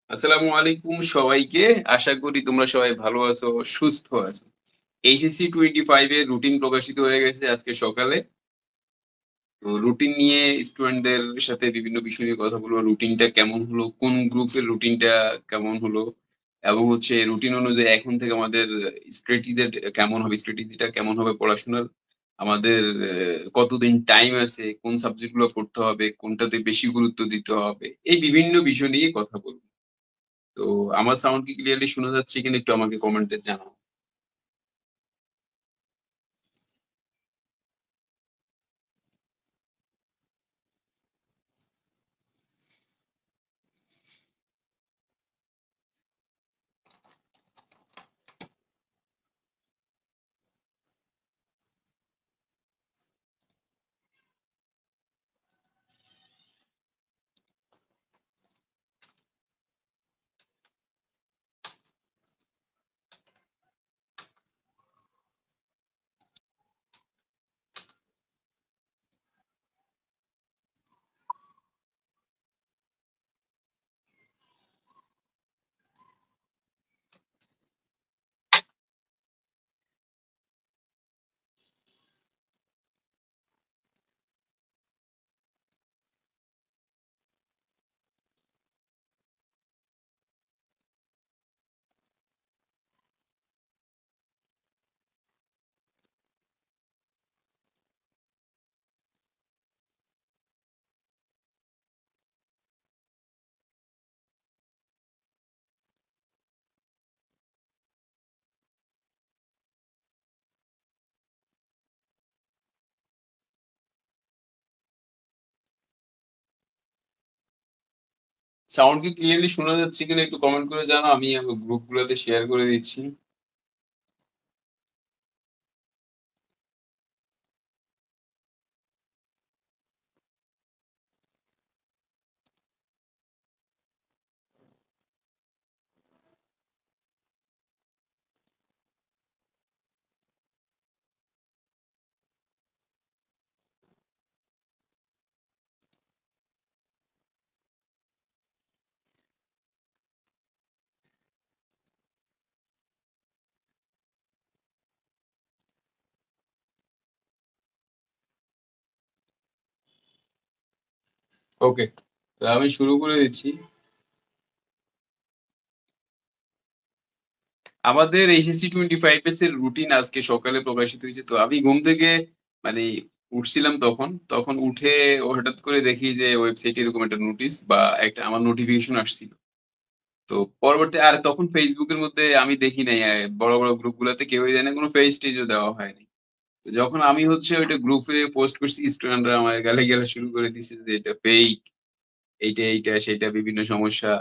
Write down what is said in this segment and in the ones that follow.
আসসালামু আলাইকুম সবাইকে। আশা করি তোমরা সবাই ভালো আছো, সুস্থ আছো। এইচএসসি 25 এর রুটিন প্রকাশিত হয়ে গেছে আজকে সকালে। তো রুটিন নিয়ে স্টুডেন্টদের সাথে বিভিন্ন বিষয় নিয়ে কথা বলবো। রুটিনটা কেমন হলো, কোন গ্রুপের রুটিনটা কেমন হলো এবং হচ্ছে রুটিন অনুযায়ী এখন থেকে আমাদের স্ট্র্যাটেজিটা কেমন হবে পড়াশোনার। আমাদের কতদিন টাইম আছে, কোন সাবজেক্ট গুলো পড়তে হবে, কোনটাতে বেশি গুরুত্ব দিতে হবে। এই বিভিন্ন বিষয় নিয়ে কথা বলব। তো আমার সাউন্ড কি ক্লিয়ারলি শোনা যাচ্ছে কিনা একটু আমাকে কমেন্টে জানাও। সাউন্ড কি ক্লিয়ারলি শোনা যাচ্ছে কিনা একটু কমেন্ট করে জানাও, আমি গ্রুপ গুলোতে শেয়ার করে দিচ্ছি। ওকে, আমি শুরু করে দিচ্ছি। আমাদের এইচএসসি 25 এর রুটিন আজকে সকালে প্রকাশিত হয়েছে। তো আমি ঘুম থেকে মানে উঠছিলাম, তখন তখন উঠে হঠাৎ করে দেখি যে ওয়েবসাইটে এরকম একটা নোটিশ বা একটা আমার নোটিফিকেশন আসছিল। তো পরবর্তী আর তখন ফেসবুকের মধ্যে আমি দেখি নাই, বড় বড় গ্রুপ গুলাতে কেউই জানে, কোনো পেজ টেজও দেওয়া হয়নি। তো যখন আমি হচ্ছে ওইটা গ্রুপে পোস্ট করছি, স্টুডেন্টরা আমার গালাগালি শুরু করে দিছে যে এটা ফেক, এইটা সেটা বিভিন্ন সমস্যা,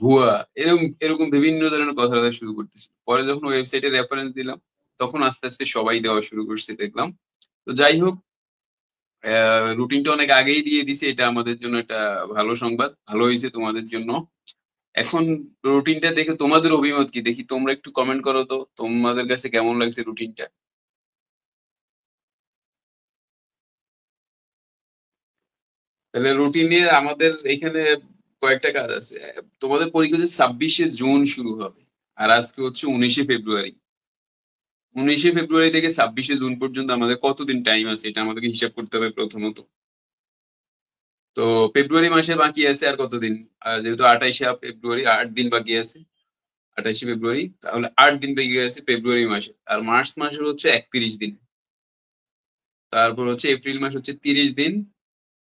ভুয়া, এরকম এরকম বিভিন্ন ধরনের কথাবার্তা শুরু করতেছে। পরে যখন ওয়েবসাইটে রেফারেন্স দিলাম, তখন আস্তে আস্তে সবাই দেওয়া শুরু করছে দেখলাম। তো যাই হোক, রুটিনটা অনেক আগেই দিয়ে দিছে, এটা আমাদের জন্য একটা ভালো সংবাদ, ভালো হয়েছে তোমাদের জন্য। এখন রুটিনটা দেখে তোমাদের অভিমত কি দেখি, তোমরা একটু কমেন্ট করো তো, তোমাদের কাছে কেমন লাগছে রুটিনটা। তাহলে রুটিনে আমাদের এখানে কয়েকটা কাজ আছে। তোমাদের পরীক্ষা হচ্ছে 26শে জুন শুরু হবে, আর আজকে হচ্ছে 19শে ফেব্রুয়ারি। 19শে ফেব্রুয়ারি থেকে 26শে জুন পর্যন্ত আমাদের কতদিন টাইম আছে, এটা আমাদেরকে হিসাব করতে হবে প্রথমত। তো ফেব্রুয়ারি মাসে বাকি আছে আর কতদিন? যেহেতু 28শে ফেব্রুয়ারি, 8 দিন বাকি আছে। 28শে ফেব্রুয়ারি, তাহলে 8 দিন বাকি আছে ফেব্রুয়ারি মাসে। আর মার্চ মাসের হচ্ছে 31 দিন। তারপর হচ্ছে এপ্রিল মাস হচ্ছে 30 দিন।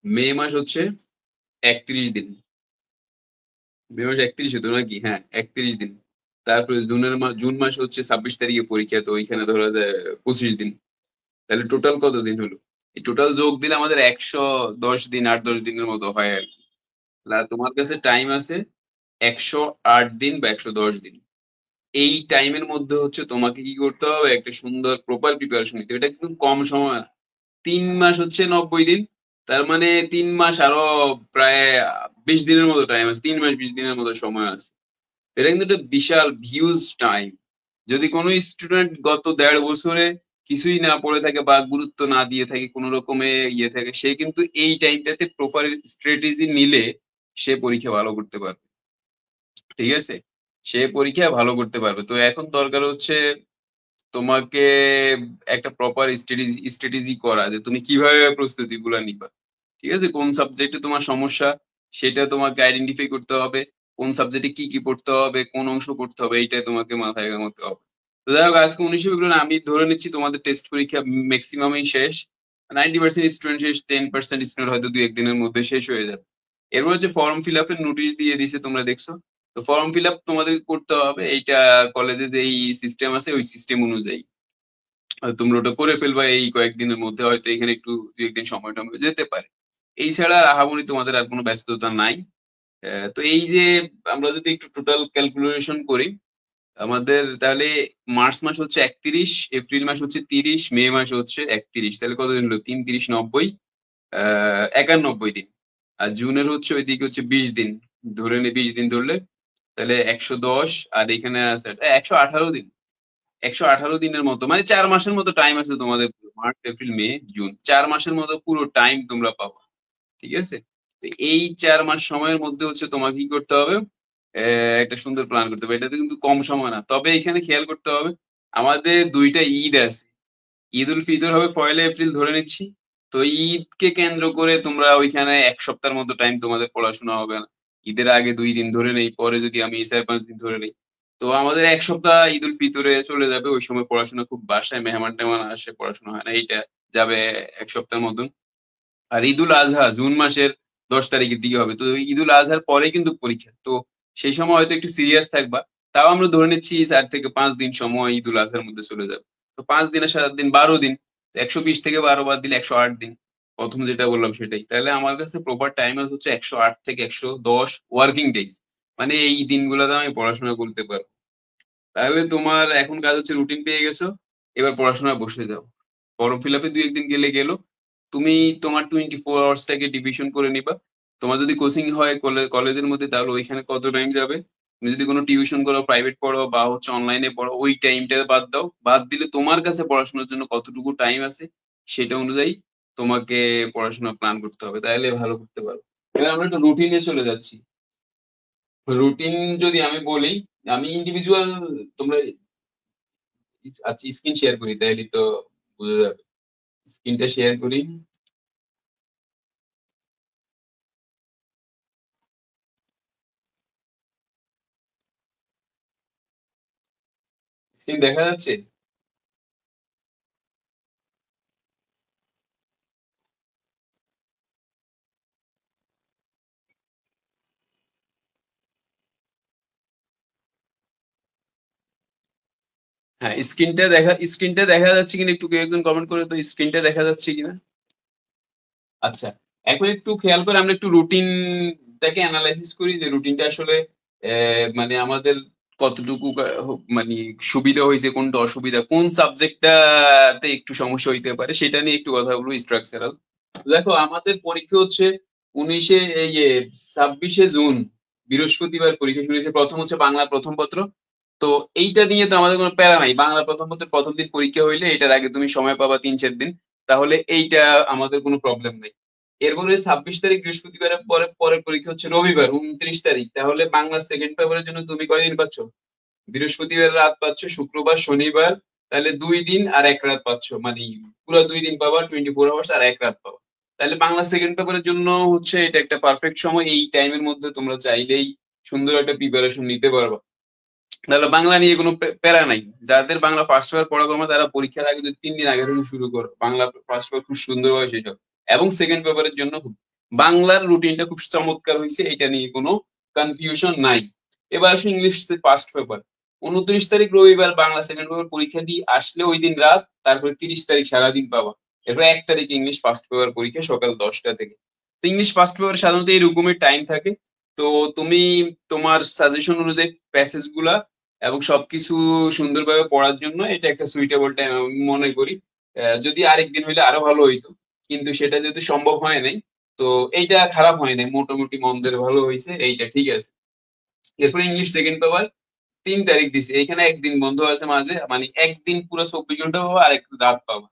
মে মাস হচ্ছে 31 দিন। মে মাস 31 হতো নাকি? হ্যাঁ, 31 দিন। তারপরে জুন মাস হচ্ছে 26 তারিখে পরীক্ষা, তো ওইখানে ধরা যায় 25 দিন। তাহলে টোটাল কতদিন হলো? এই টোটাল যোগ দিলে আমাদের 110 দিন, 8-10 দিনের মতো হয় আর কি। আর তোমার কাছে টাইম আছে 108 দিন বা 110 দিন। এই টাইমের মধ্যে হচ্ছে তোমাকে কি করতে হবে, একটা সুন্দর প্রপার প্রিপারেশন নিতে হবে। এটা কিন্তু কম সময় না। 3 মাস হচ্ছে 90 দিন। তার মানে 3 মাস আরো প্রায় 20 দিনের মতো টাইম আছে, 3 মাস 20 দিনের মতো সময় আছে। এটা কিন্তু একটা বিশাল হিউজ টাইম। যদি কোনো স্টুডেন্ট গত 1.5 বছরে কিছুই না পড়ে থাকে বা গুরুত্ব না দিয়ে থাকে, কোনো রকমে ইয়ে থাকে, সে কিন্তু এই টাইমটাতে প্রপার স্ট্র্যাটেজি নিলে সে পরীক্ষা ভালো করতে পারবে। ঠিক আছে? সে পরীক্ষায় ভালো করতে পারবে। তো এখন দরকার হচ্ছে তোমাকে একটা প্রপার স্ট্র্যাটেজি করা যে তুমি কিভাবে প্রস্তুতিগুলা নিবা। ঠিক আছে? কোন সাবজেক্টে তোমার সমস্যা সেটা তোমাকে আইডেন্টিফাই করতে হবে। কোন সাবজেক্টে কি পড়তে হবে, কোন অংশ পড়তে হবে এইটাই তোমাকে মাথায় ঘামাতে হবে। তো যাই হোক আজকে ১৯ ফেব্রুয়ারি আমি ধরে নিচ্ছি তোমাদের টেস্ট পরীক্ষা মেক্সিমামই শেষ। 90% স্টুডেন্ট শেষ, 10% স্টুডেন্ট হয়তো ২-১ দিনের মধ্যে শেষ হয়ে যাবে। এরপর হচ্ছে ফর্ম ফিল আপের নোটিশ দিয়ে দিছে তোমরা দেখছো। তো ফর্ম ফিল আপ তোমাদের করতে হবে। এইটা কলেজে যেই সিস্টেম আছে ওই সিস্টেম অনুযায়ী। তোমরা ওটা করে ফেলবা এই কয়েকদিনের মধ্যে হয়তো এখানে একটু ২-১ দিন সময় টময় যেতে পারে। এই ছাড়া আর আহামরি তোমাদের আর কোনো ব্যস্ততা নাই। তো এই যে আমরা যদি একটু টোটাল ক্যালকুলেশন করি, আমাদের তাহলে মার্চ মাস হচ্ছে ৩১, এপ্রিল মাস হচ্ছে ৩০, মে মাস হচ্ছে ৩১। তাহলে কতদিন হলো? ৩, ৩০, ৯০, ৯১ দিন। আর জুনের হচ্ছে ওইদিকে হচ্ছে ২০ দিন। ধরে নে ২০ দিন ধরলে তাহলে ১১০ আর এখানে আছে ১১৮ দিন। ১১৮ দিনের মতো মানে ৪ মাসের মতো টাইম আছে তোমাদের। মার্চ, এপ্রিল, মে, জুন। ৪ মাসের মতো পুরো টাইম তোমরা পাবা। ঠিক আছে? তো এই ৪ মাস সময়ের মধ্যে হচ্ছে তোমাকে কি করতে হবে? একটা সুন্দর প্ল্যান করতে হবে। এটাতে কিন্তু কম সময় না। তবে এখানে খেয়াল করতে হবে, আমাদের ২ টা ঈদ আছে। ঈদুল ফিতর হবে ১লা এপ্রিল ধরে নিচ্ছি। তো ঈদকে কেন্দ্র করে তোমরা ওইখানে ১ সপ্তাহের মতো টাইম তোমাদের পড়াশোনা হবে না। ঈদের আগে ২ দিন ধরে নেই, পরে যদি আমি ৪-৫ দিন ধরে নেই। তো আমাদের ১ সপ্তাহ ঈদুল ফিতরে চলে যাবে। ওই সময় পড়াশোনা খুব বাসায় মেহমান-টেহমান আসে, পড়াশোনা হয় না। এইটা যাবে ১ সপ্তাহের মতন। আর ঈদুল আজহা জুন মাসের ১০ তারিখের দিকে হবে। তো ঈদুল আজহার পরেই কিন্তু পরীক্ষা। তো সেই সময় হয়তো একটু সিরিয়াস থাকবা। তাও আমরা ধরে নিচ্ছি ৪ থেকে ৫ দিন সময় ঈদুল আজহার মধ্যে চলে যাবে। তো ৫ দিন আর ৭ দিন ১২ দিন। ১২০ থেকে ১২ বাদ দিলে ১০৮ দিন। ১ম যেটা বললাম সেটাই। তাহলে আমার কাছে প্রপার টাইম আছে হচ্ছে ১০৮ থেকে ১১০ ওয়ার্কিং ডেইজ। মানে এই দিনগুলোতে আমি পড়াশোনা করতে পারব। তাহলে তোমার এখন কাজ হচ্ছে রুটিন পেয়ে গেছো। এবার পড়াশোনায় বসে যাও। ফর্ম ফিল আপে ২-১ দিন গেলে গেল। তুমি তোমার 24 আওয়ার্স টাকে ডিভিশন করে নিবা। তোমার যদি কোচিং হয় কলেজের মধ্যে তাহলে ওইখানে কত টাইম যাবে। তুমি যদি কোনো টিউশন করো, প্রাইভেট পড়ো বা হচ্ছে অনলাইনে পড়ো ওই টাইমটা বাদ দাও। বাদ দিলে তোমার কাছে পড়াশোনার জন্য কতটুকু টাইম আছে সেটা অনুযায়ী তোমাকে পড়াশোনা প্ল্যান করতে হবে। তাইলে ভালো করতে পারবে। এবার আমরা একটু রুটিনে চলে যাচ্ছি। রুটিন যদি আমি বলি, আমি ইন্ডিভিজুয়াল তোমরা আচ্ছা স্ক্রিন শেয়ার করি তাইলেই তো বোঝা যাবে। স্ক্রিনটা শেয়ার করি। স্ক্রিন দেখা যাচ্ছে? হ্যাঁ, স্ক্রিনটা দেখা যাচ্ছে কিনা একটু কেউ একজন কমেন্ট করে তো স্ক্রিনটা দেখা যাচ্ছে কিনা? আচ্ছা। এখন একটু খেয়াল করে আমরা একটু রুটিনটাকে এনালাইসিস করি যে রুটিনটা আসলে মানে আমাদের কতটুকু মানে সুবিধা হইছে, কোনটা অসুবিধা, কোন সাবজেক্টটাতে একটু সমস্যা হইতে পারে সেটা নিয়ে একটু কথা বলবো স্ট্রাকচারাল। দেখো আমাদের পরীক্ষা হচ্ছে ১৯ এই ২৬শে জুন বৃহস্পতিবার পরীক্ষা শুরু হয়েছে। ১ম হচ্ছে বাংলা ১ম পত্র। তো এইটা নিয়ে তো আমাদের কোনো প্যারা নাই। বাংলা ১ম পত্রের ১ম দিন পরীক্ষা হইলে এটার আগে তুমি সময় পাবা ৩-৪ দিন। তাহলে এইটা আমাদের কোনো প্রবলেম নাই। এরপরে ২৬ তারিখ বৃহস্পতিবারের পরের পরীক্ষা হচ্ছে রবিবার ২৯ তারিখ। তাহলে বাংলা সেকেন্ড পেপারের জন্য তুমি কয়দিন পাচ্ছ? বৃহস্পতিবার রাত পাচ্ছ, শুক্রবার, শনিবার, তাহলে ২ দিন আর ১ রাত পাচ্ছ। মানে পুরা ২ দিন পাবা, 24 আওয়ার্স আর ১ রাত পাবা। তাহলে বাংলা সেকেন্ড পেপারের জন্য হচ্ছে এটা একটা পারফেক্ট সময়। এই টাইমের মধ্যে তোমরা চাইলেই সুন্দর একটা প্রিপারেশন নিতে পারবা। তাহলে বাংলা নিয়ে কোনো প্যারা নাই। যাদের বাংলা ফার্স্ট পেপার পড়া কমে তারা পরীক্ষার আগে যদি ৩ দিন আগে থেকে শুরু করো। বাংলা ফার্স্ট পেপার খুব সুন্দরভাবে শেষ হবে। এবং সেকেন্ড পেপারের জন্য বাংলার রুটিনটা খুব চমৎকার হইছে। এইটা নিয়ে কোনো কনফিউশন নাই। এবার আসি ইংলিশ ফার্স্ট পেপার। ২৯ তারিখ রবিবার বাংলা সেকেন্ড পেপার পরীক্ষা দিয়ে আসলে ঐদিন রাত, তারপরে ৩০ তারিখ সারাদিন পাবা। এরপর ১ তারিখ ইংলিশ ফার্স্ট পেপার পরীক্ষা সকাল ১০টা থেকে। তো ইংলিশ ফার্স্ট পেপারে সাধারণত এরকমই টাইম থাকে। তো তুমি তোমার সাজেশন অনুযায়ী প্যাসেজ গুলা এবং সবকিছু সুন্দরভাবে পড়ার জন্য এটা একটা সুইটেবল টাইম আমি মনে করি। যদি আরেকদিন হইলে আরো ভালো হইতো। কিন্তু সেটা যেহেতু সম্ভব হয় নাই, তো এইটা খারাপ হয় নাই। মোটামুটি মন্দের ভালো হইছে। এইটা ঠিক আছে। এরপর ইংলিশ সেকেন্ড পেপার ৩ তারিখ দিছে। এইখানে ১ দিন বন্ধ আছে মাঝে। মানে ১ দিন পুরা ২৪ ঘন্টা পাবা আর ১ রাত পাবা।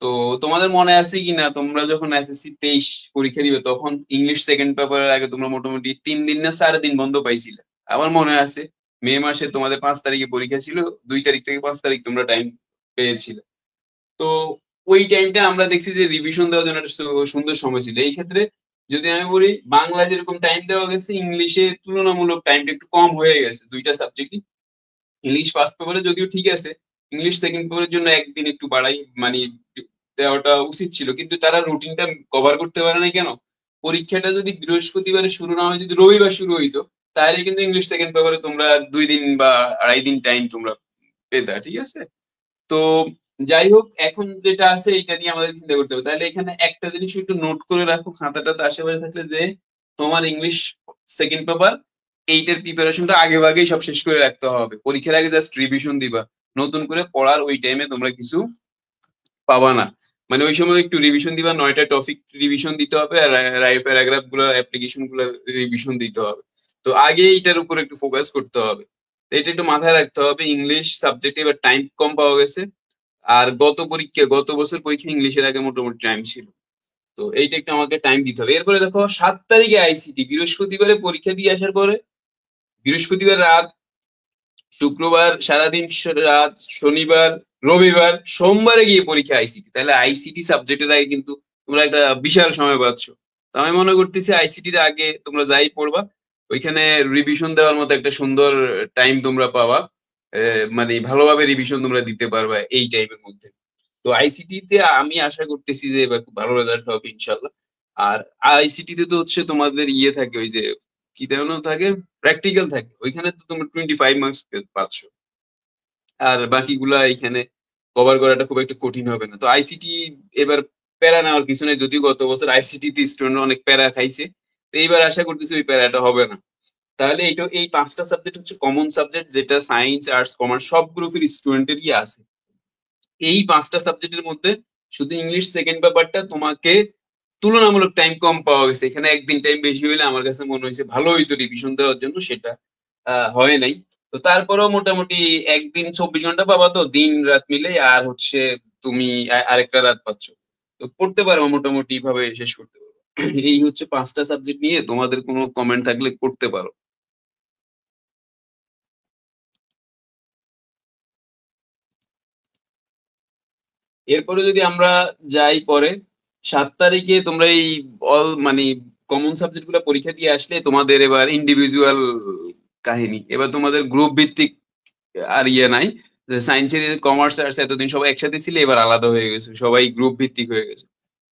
তো তোমাদের মনে আছে কিনা তোমরা যখন এসএসসি ২৩ পরীক্ষা দিবে তখন ইংলিশ সেকেন্ড পেপারের আগে তোমরা মোটামুটি ৩ দিন না ৪ দিন বন্ধ পাইছিলে। আমার মনে আছে মে মাসে তোমাদের 5 তারিখে পরীক্ষা ছিল, 2 তারিখ থেকে 5 তারিখ তোমরা টাইম পেয়েছিলে। তো ওই টাইমটা আমরা দেখছি যে রিভিশন দেওয়ার জন্য একটা সুন্দর সময় ছিল। এই ক্ষেত্রে যদি আমি বলি বাংলা যেরকম টাইম দেওয়া গেছে, ইংলিশে তুলনামূলক টাইমটা একটু কম হয়ে গেছে দুইটা সাবজেক্টই। ইংলিশ ফার্স্ট পেপারে যদিও ঠিক আছে, ইংলিশ সেকেন্ড পেপারের জন্য একদিন একটু বাড়াই মানে দেওয়াটা উচিত ছিল, কিন্তু তারা রুটিনটা কভার করতে পারে না কেন? পরীক্ষাটা যদি বৃহস্পতিবারে শুরু না হয়, যদি রবিবার শুরু হইতো, তাহলে কিন্তু ইংলিশ সেকেন্ড পেপারে তোমরা 2 দিন বা আড়াই দিন টাইম তোমরা পেতা, ঠিক আছে? তো যাই হোক, এখন যেটা আছে এটা নিয়ে আমাদের চিন্তা করতে হবে। তাহলে এখানে একটা জিনিস একটু নোট করে রাখো খাতাটাতে আশেপাশে থাকলে, যে তোমার ইংলিশ সেকেন্ড পেপার এইটার প্রিপারেশনটা আগে ভাগেই সব শেষ করে রাখতে হবে। পরীক্ষার আগে জাস্ট রিভিশন দিবা, নতুন করে পড়ার ওই টাইমে তোমরা কিছু পাবা না। মানে ওই সময় একটু রিভিশন দিবা, 9টা টপিক রিভিশন দিতে হবে, আর প্যারাগ্রাফ গুলো অ্যাপ্লিকেশন গুলো রিভিশন দিতে হবে। তো আগে এইটার উপর একটু ফোকাস করতে হবে। তো এটা একটু মাথায় রাখতে হবে। ইংলিশ সাবজেক্টে এবার টাইম কম পাওয়া গেছে, আর গত বছর পরীক্ষা ইংলিশের আগে মোটামুটি টাইম ছিল। তো এইটা একটু আমাকে টাইম দিতে হবে। এরপরে দেখো 7 তারিখে আইসিটি, বৃহস্পতিবারে পরীক্ষা দিয়ে আসার পরে বৃহস্পতিবার রাত, শুক্রবার সারাদিন রাত, শনিবার, রবিবার, সোমবারে গিয়ে পরীক্ষা আইসিটি। তাহলে আইসিটি সাবজেক্টের আগে কিন্তু তোমরা একটা বিশাল সময় পাচ্ছ। তো আমি মনে করতেছি আইসিটির আগে তোমরা যাই পড়বা, ওইখানে রিভিশন দেওয়ার মতো একটা সুন্দর টাইম তোমরা পাবা। মানে ভালোভাবে রিভিশন তোমরা দিতে পারবা এই টাইমের মধ্যে। তো আইসিটি তে আমি আশা করতেছি যে এবার খুব ভালো রেজাল্ট হবে ইনশাল্লাহ। আর আইসিটি তে তো হচ্ছে তোমাদের ইয়ে থাকে, ওই যে কি যেন থাকে, প্র্যাকটিক্যাল থাকে, ওইখানে তো তোমরা 25 মার্কস পাচ্ছ। আর বাকিগুলা এখানে কভার করাটা খুব একটা কঠিন হবে না। তো আইসিটি এবার প্যারা নেওয়ার কিছু নেই, যদিও গত বছর আইসিটি তে স্টুডেন্ট অনেক প্যারা খাইছে। তো এইবার আশা করতেছি ওই প্যারাটা হবে না। তাহলে এই 5টা সাবজেক্ট হচ্ছে কমন সাবজেক্ট, যেটা সায়েন্স, আর্টস, কমার্স সব গ্রুপের স্টুডেন্টেরই আছে। এই 5টা সাবজেক্টের মধ্যে শুধু ইংলিশ সেকেন্ড পেপারটা তোমাকে তুলনামূলক টাইম কম পাওয়া গেছে। এখানে একদিন টাইম বেশি হইলে আমার কাছে মনে হয়েছে ভালো হইতো রিভিশন দেওয়ার জন্য, সেটা হয় নাই। তো তারপরেও মোটামুটি একদিন 24 ঘন্টা পাবা, তো দিন রাত মিলে, আর হচ্ছে তুমি আরেকটা রাত পাচ্ছ। তো পড়তে পারো মোটামুটি ভাবে শেষ করতে পারো। এই হচ্ছে 5টা সাবজেক্ট নিয়ে তোমাদের কোনো কমেন্ট থাকলে করতে পারো। এরপরে যদি আমরা যাই পরে, 7 তারিখে তোমরা এই অল মানে কমন সাবজেক্ট গুলো পরীক্ষা দিয়ে আসলে তোমাদের এবার ইন্ডিভিজুয়াল কাহিনী। এবার তোমাদের গ্রুপ ভিত্তিক আর ইয়ে নাই। সায়েন্সের, কমার্স, আর্টস এতদিন সবাই একসাথে ছিল, এবার আলাদা হয়ে গেছে, সবাই গ্রুপ ভিত্তিক হয়ে গেছে।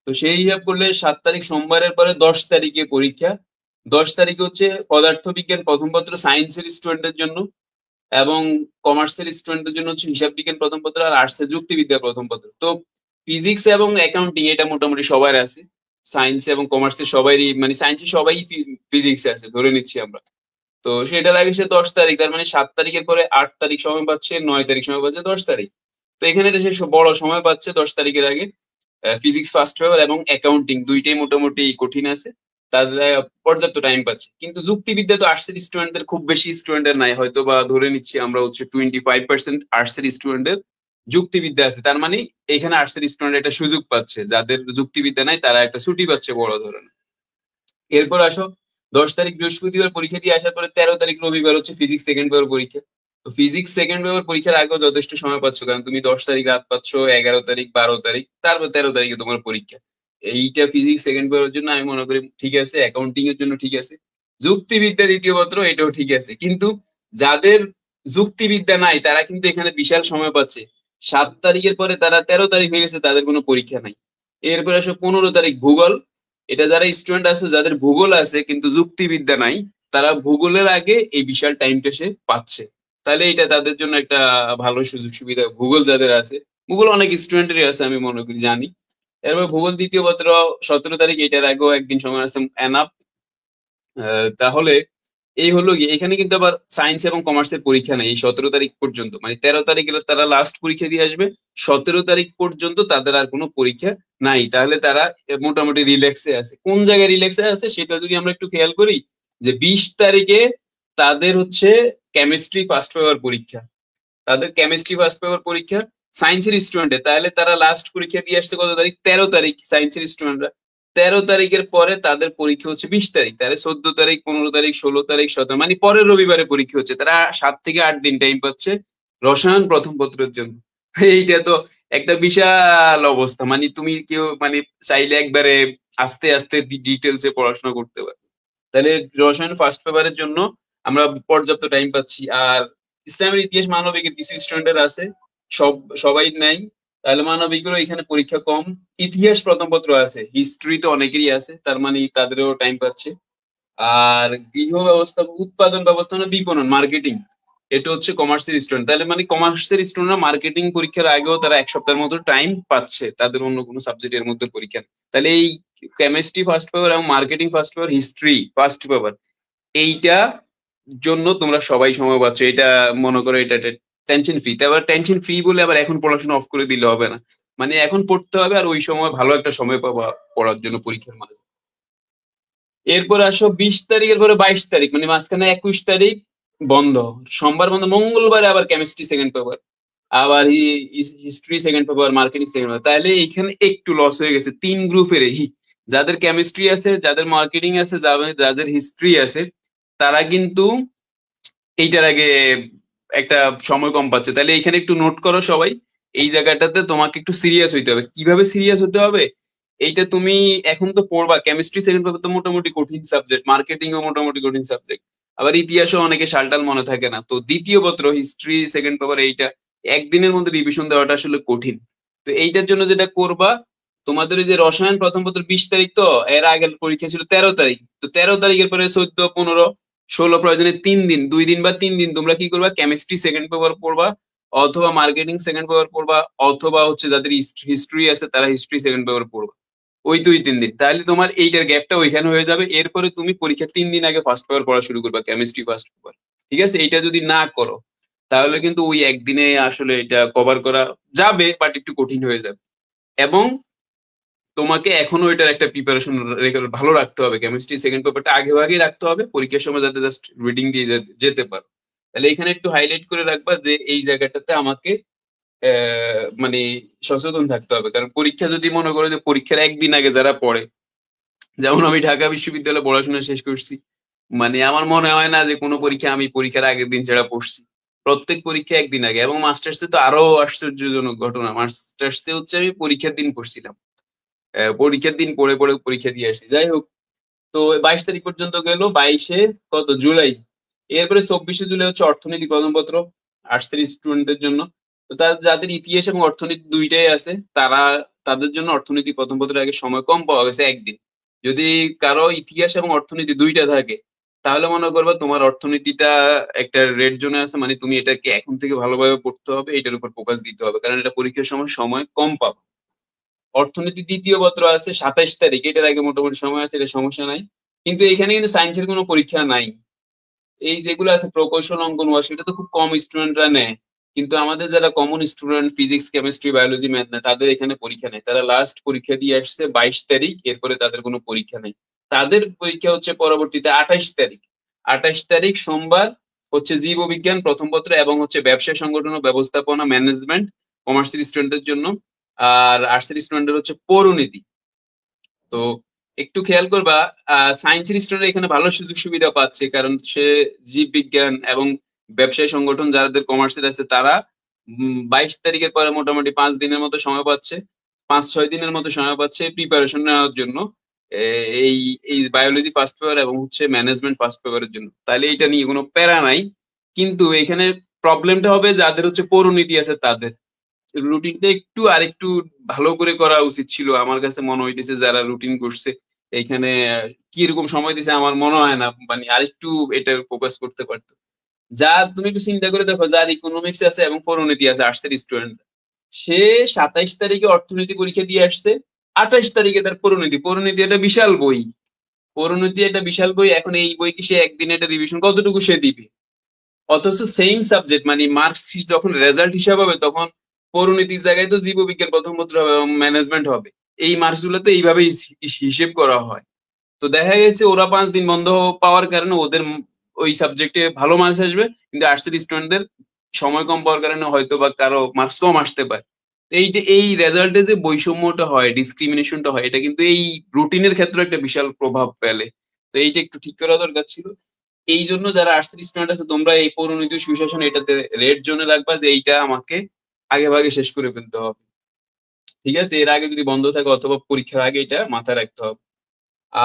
তো সেই হিসাব করলে 7 তারিখ সোমবারের পরে 10 তারিখে পরীক্ষা। 10 তারিখে হচ্ছে পদার্থবিজ্ঞান প্রথম পত্র সায়েন্সের স্টুডেন্টদের জন্য, এবং কমার্সের স্টুডেন্টদের জন্য হচ্ছে হিসাব বিজ্ঞান প্রথম পত্র, আর আর্টসের যুক্তিবিদ্যা প্রথম পত্র। তো ফিজিক্স এবং অ্যাকাউন্টিং এটা মোটামুটি সবার আছে। সায়েন্স এবং কমার্সের সবারই, মানে সায়েন্সের সবাই ফিজিক্স আছে ধরে নিচ্ছি আমরা। তো সেটার আগে সে 10 তারিখ, তার মানে 7 তারিখের পরে 8 তারিখ সময় পাচ্ছে, 9 তারিখ সময় পাচ্ছে, 10 তারিখ। তো এখানে এটা সে বড় সময় পাচ্ছে 10 তারিখের আগে। ফিজিক্স ফার্স্ট পেপার এবং অ্যাকাউন্টিং দুইটাই মোটামুটি কঠিন আছে, তাদের পর্যাপ্ত টাইম পাচ্ছে। কিন্তু যুক্তিবিদ্যা তো আর্টসের স্টুডেন্টদের খুব বেশি স্টুডেন্টের নাই, হয়তো বা ধরে নিচ্ছি আমরা হচ্ছে 25% আর্টসের স্টুডেন্টের যুক্তিবিদ্যা আছে। তার মানে এখানে আর্টসের স্টুডেন্ট একটা সুযোগ পাচ্ছে, যাদের যুক্তিবিদ্যা নাই তারা একটা ছুটি পাচ্ছে বড় ধরনের। এরপর আসো 10 তারিখ বৃহস্পতিবার পরীক্ষা দিয়ে আসার পরে 13 তারিখ রবিবার হচ্ছে ফিজিক্স সেকেন্ড পেপার পরীক্ষা। তো ফিজিক্স সেকেন্ড পেপার পরীক্ষার আগেও যথেষ্ট সময় পাচ্ছ, কারণ তুমি 10 তারিখ রাত পাচ্ছ, 11 তারিখ, 12 তারিখ, তারপর 13 তারিখে তোমার পরীক্ষা। এইটা ফিজিক্স সেকেন্ড পেপারের জন্য আমি মনে করি ঠিক আছে, অ্যাকাউন্টিং এর জন্য ঠিক আছে, যুক্তিবিদ্যা দ্বিতীয় পত্র এটাও ঠিক আছে। কিন্তু যাদের যুক্তিবিদ্যা নাই তারা কিন্তু এখানে বিশাল সময় পাচ্ছে। 7 তারিখের পরে তারা 13 তারিখ হয়ে গেছে, তাদের কোনো পরীক্ষা নাই। এরপরে আসো 15 তারিখ ভূগোল। এটা যারা স্টুডেন্ট আছে যাদের ভূগোল আছে কিন্তু যুক্তিবিদ্যা নাই, তারা ভূগোলের আগে এই বিশাল টাইমটা সে পাচ্ছে। তাহলে এটা তাদের জন্য একটা ভালো সুযোগ সুবিধা, ভূগোল যাদের আছে। ভূগোল অনেক স্টুডেন্টেরই আছে আমি মনে করি, জানি। এরপর ভূগোল দ্বিতীয় পত্র 17 তারিখ, এটার আগেও একদিন সময় আছে এনাফ। তাহলে এই হলো গিয়ে, এখানে কিন্তু আবার সায়েন্স এবং কমার্সের পরীক্ষা নেই এই 17 তারিখ পর্যন্ত, মানে 13 তারিখে তারা লাস্ট পরীক্ষা দিয়ে আসবে। 17 তারিখ পর্যন্ত তাদের আর কোনো পরীক্ষা নাই। তাহলে তারা মোটামুটি রিল্যাক্সে আছে। কোন জায়গায় রিল্যাক্সে আছে সেটা যদি আমরা একটু খেয়াল করি, যে 20 তারিখে তাদের হচ্ছে কেমিস্ট্রি ফার্স্ট পেপার পরীক্ষা। তাদের কেমিস্ট্রি ফার্স্ট পেপার পরীক্ষা সায়েন্সের স্টুডেন্টের, তাহলে তারা লাস্ট পরীক্ষা দিয়ে আসছে কত তারিখ, 13 তারিখ সায়েন্সের স্টুডেন্টরা। 13 তারিখের পরে তাদের পরীক্ষা হচ্ছে 20 তারিখ, তাহলে 14 তারিখ, 15 তারিখ, 16 তারিখ, 17, মানে পরের রবিবারে পরীক্ষা হচ্ছে। তারা 7 থেকে 8 দিন টাইম পাচ্ছে রসায়ন প্রথম পত্রের জন্য। এইটা তো একটা বিশাল অবস্থা, মানে তুমি কেউ মানে চাইলে একবারে আস্তে আস্তে ডিটেলসে পড়াশোনা করতে পারবে। তাহলে রসায়ন ফার্স্ট পেপারের জন্য আমরা পর্যাপ্ত টাইম পাচ্ছি। আর ইসলামের ইতিহাস মানবিকের কিছু স্টুডেন্টের আছে, সবাই নাই, তাহলে মানবিকেরও এখানে পরীক্ষা কম। ইতিহাস প্রথম পত্র আছে, হিস্ট্রি তো অনেকেরই আছে, তার মানে তাদেরও টাইম পাচ্ছে। আর গৃহ ব্যবস্থা, উৎপাদন ব্যবস্থাপনা, বিপণন, মার্কেটিং, এটা হচ্ছে কমার্সের স্টুডেন্ট। তাহলে মানে কমার্সের স্টুডেন্টরা মার্কেটিং পরীক্ষার আগেও তারা 1 সপ্তাহের মতো টাইম পাচ্ছে, তাদের অন্য কোনো সাবজেক্টের মধ্যে পরীক্ষা নেই। তাহলে এই কেমিস্ট্রি ফার্স্ট পেপার এবং marketing first paper, history first paper, এইটা জন্য তোমরা সবাই সময় পাচ্ছ। এটা মনে করো এটা টেনশন ফ্রি। আবার টেনশন ফ্রি বলে আবার এখন পড়াশোনা অফ করে দিলে হবে না, মানে এখন পড়তে হবে, আর ওই সময় ভালো একটা সময় পাবা পড়ার জন্য পরীক্ষার মাঝে। এরপরে আসো 20 তারিখের পরে 22 তারিখ, মানে মাঝখানে 21 তারিখ বন্ধ, সোমবার বন্ধ, মঙ্গলবারে আবার কেমিস্ট্রি সেকেন্ড পেপার, আবার history second paper, marketing second paper. তাহলে এইখানে একটু লস হয়ে গেছে 3 গ্রুপেরই, যাদের কেমিস্ট্রি আছে, যাদের মার্কেটিং আছে, যাদের হিস্ট্রি আছে, তারা কিন্তু এইটার আগে একটা সময় কম পাচ্ছে। তাহলে এখানে একটু নোট করো সবাই, এই জায়গাটাতে তোমাকে একটু সিরিয়াস হইতে হবে। কিভাবে সিরিয়াস হতে হবে এইটা তুমি এখন তো পড়বা। কেমিস্ট্রি সেকেন্ড পেপার তো মোটামুটি কঠিন সাবজেক্ট, মার্কেটিং ও মোটামুটি কঠিন সাবজেক্ট, আবার ইতিহাসও অনেকে সালটাল মনে থাকে না। তো দ্বিতীয় পত্র হিস্ট্রি সেকেন্ড পেপার, এইটা একদিনের মধ্যে রিভিশন দেওয়াটা আসলে কঠিন। তো এইটার জন্য যেটা করবা, তোমাদের ওই যে রসায়ন প্রথম পত্র 20 তারিখ, তো এর আগের পরীক্ষা ছিল 13 তারিখ, তো 13 তারিখের পরে 14, 15, 16, প্রয়োজনে 3 দিন, 2 দিন বা 3 দিন তোমরা কি করবা, কেমিস্ট্রি সেকেন্ড পেপার পড়বা, অথবা মার্কেটিং সেকেন্ড পেপার পড়বা, অথবা হচ্ছে যাদের হিস্ট্রি আছে তারা হিস্ট্রি সেকেন্ড পেপার পড়বা। ওই 2-3 দিন, তাহলে তোমার এইটার গ্যাপটা ওইখানে হয়ে যাবে। এরপরে তুমি পরীক্ষা 3 দিন আগে ফার্স্ট পেপার পড়া শুরু করবা, কেমিস্ট্রি ফার্স্ট পেপার। ঠিক আছে, এইটা যদি না করো তাহলে কিন্তু ওই একদিনে আসলে এটা কভার করা যাবে, বাট একটু কঠিন হয়ে যাবে। এবং তোমাকে এখনো এটার একটা প্রিপারেশন ভালো রাখতে হবে, কেমিস্ট্রি সেকেন্ড পেপারটা আগে ভাগেই রাখতে হবে, পরীক্ষার সময় যাতে জাস্ট রিডিং দিয়ে যেতে পারো। তাহলে এখানে একটু হাইলাইট করে রাখবা যে এই জায়গাটাতে আমাকে মানে সচেতন থাকতে হবে। কারণ পরীক্ষা যদি মনে করো যে পরীক্ষার একদিন আগে যারা পড়ে, যেমন আমি ঢাকা বিশ্ববিদ্যালয়ে পড়াশোনা শেষ করছি, মানে আমার মনে হয় না যে কোনো পরীক্ষা আমি পরীক্ষার আগের দিন ছাড়া পড়ছি। প্রত্যেক পরীক্ষা একদিন আগে। এবং মাস্টার্সে তো আরো আশ্চর্যজনক ঘটনা, মাস্টার্সে হচ্ছে আমি পরীক্ষার দিন পড়ছিলাম, পরীক্ষার দিন পড়ে পড়ে পরীক্ষা দিয়ে আসছি। যাই হোক, তো 22 তারিখ পর্যন্ত গেল, 22 জুলাই। এরপরে 24 জুলাই হচ্ছে অর্থনীতি প্রথম পত্র, আর্টসের স্টুডেন্টদের জন্য। তো যাদের ইতিহাস এবং অর্থনীতি দুইটাই আছে, তাদের জন্য অর্থনীতি প্রথম পত্রের আগে সময় কম পাওয়া গেছে, একদিন। যদি কারো ইতিহাস এবং অর্থনীতি দুইটা থাকে, তাহলে মনে করবা তোমার অর্থনীতিটা একটা রেড জোনে আছে, মানে তুমি এটাকে এখন থেকে ভালোভাবে পড়তে হবে, এটার উপর ফোকাস দিতে হবে, কারণ এটা পরীক্ষার সময় সময় কম পাবো। অর্থনীতি দ্বিতীয় পত্র আছে 27 তারিখ, এটার আগে মোটামুটি সময় আছে, এটা সমস্যা নাই। কিন্তু এখানে কিন্তু সায়েন্সের কোনো পরীক্ষা নাই। এই যেগুলো আছে প্রকৌশল, অঙ্কন, ওয়াশ, এটা তো খুব কম স্টুডেন্টরা নেয়। কিন্তু আমাদের যারা common student, physics, chemistry, biology, math নেয়, তাদের এখানে পরীক্ষা নেই। তারা লাস্ট পরীক্ষা দিয়ে আসছে 22 তারিখ, এরপরে তাদের কোনো পরীক্ষা নেই। তাদের পরীক্ষা হচ্ছে পরবর্তীতে 28 তারিখ। 28 তারিখ সোমবার হচ্ছে জীববিজ্ঞান প্রথম পত্র এবং হচ্ছে ব্যবসা সংগঠন ও ব্যবস্থাপনা, ম্যানেজমেন্ট, কমার্সের স্টুডেন্টদের জন্য। আর আর্টসের স্টুডেন্টের হচ্ছে পৌরনীতি। তো একটু খেয়াল করবা, সায়েন্সের স্টুডেন্ট এখানে ভালো সুযোগ সুবিধা পাচ্ছে, কারণ সে জীববিজ্ঞান এবং ব্যবসায়ী সংগঠন যাদের কমার্সের আছে তারা 22 তারিখের পরে মোটামুটি 5 দিনের মতো সময় পাচ্ছে, 5-6 দিনের মতো সময় পাচ্ছে প্রিপারেশন নেওয়ার জন্য, এই এই বায়োলজি ফার্স্ট পেপার এবং হচ্ছে ম্যানেজমেন্ট ফার্স্ট পেপারের জন্য। তাহলে এটা নিয়ে কোনো প্যারা নাই। কিন্তু এখানে প্রবলেমটা হবে যাদের হচ্ছে পৌরনীতি আছে, তাদের রুটিনটা একটু আরেকটু ভালো করে করা উচিত ছিল আমার কাছে মনে হইতেছে। যারা রুটিন করছে এখানে কি রকম সময় দিছে আমার মনে হয় না, মানে আরেকটু এটা ফোকাস করতে পারতো। যা তুমি একটু চিন্তা করে দেখো, যার ইকোনমিক্স আছে এবং পরিণতি আছে, আর্টসের স্টুডেন্ট, সে 27 তারিখে অর্থনীতি পরীক্ষা দিয়ে আসছে, 28 তারিখে তার পরিণতি। পরিণতি একটা বিশাল বই, পরিণতি একটা বিশাল বই। এখন এই বই কি সে একদিনে একটা রিভিশন কতটুকু সে দিবে? অথচ সেম সাবজেক্ট, মানে মার্কস যখন রেজাল্ট হিসাব হবে তখন পরিণতির জায়গায় তো জীববিজ্ঞান প্রথম পত্র হবে এবং ম্যানেজমেন্ট হবে। এই মার্কস গুলো তো এইভাবেই হিসেব করা হয়। তো দেখা গেছে ওরা 5 দিন বন্ধ পাওয়ার কারণে ওদের ওই সাবজেক্টে ভালো মার্কস আসবে, কিন্তু আর্টসের স্টুডেন্টদের সময় কম পাওয়ার কারণে হয়তো বা কারো মার্কস কম আসতে পারে। এই রেজাল্টে যে বৈষম্যটা হয়, ডিসক্রিমিনেশনটা হয়, এটা কিন্তু এই রুটিনের ক্ষেত্রে একটা বিশাল প্রভাব ফেলে। তো এইটা একটু ঠিক করা দরকার ছিল। এই জন্য যারা আর্টস স্টুডেন্ট আছে তোমরা এই পৌরনীতি সুশাসন এটাতে রেড জোনে রাখবা যে এইটা আমাকে আগে ভাগে শেষ করে ফেলতে হবে। ঠিক আছে, এর আগে যদি বন্ধ থাকে অথবা পরীক্ষার আগে এটা মাথায় রাখতে হবে।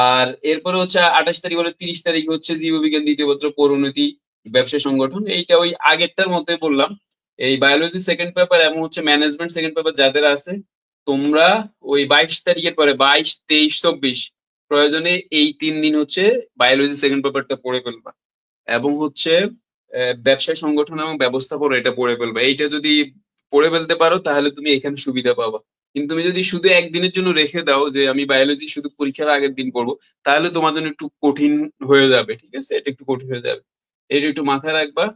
আর এরপরে হচ্ছে 28 তারিখ হলে 30 তারিখ হচ্ছে জীববিজ্ঞান দ্বিতীয় পত্র পরিণতি ব্যবসা সংগঠন, এইটা ওই আগেরটার মধ্যে বললাম। এই বায়োলজি সেকেন্ড পেপার এবং হচ্ছে ম্যানেজমেন্ট সেকেন্ড পেপার যাদের আছে তোমরা ওই 22 তারিখের পরে 22, 23, 24 প্রয়োজনে এই 3 দিন হচ্ছে বায়োলজি সেকেন্ড পেপারটা পড়ে ফেলবা এবং হচ্ছে ব্যবসায় সংগঠন এবং ব্যবস্থাপনা এটা পড়ে ফেলবা। এইটা যদি পড়ে ফেলতে পারো তাহলে তুমি এখানে সুবিধা পাবা। কিন্তু তুমি যদি শুধু একদিনের জন্য রেখে দাও যে আমি বায়োলজি শুধু পরীক্ষার আগের দিন পড়বো, তাহলে তোমার জন্য একটু কঠিন হয়ে যাবে। ঠিক আছে, এটা একটু কঠিন হয়ে যাবে, এটা একটু মাথায় রাখবা।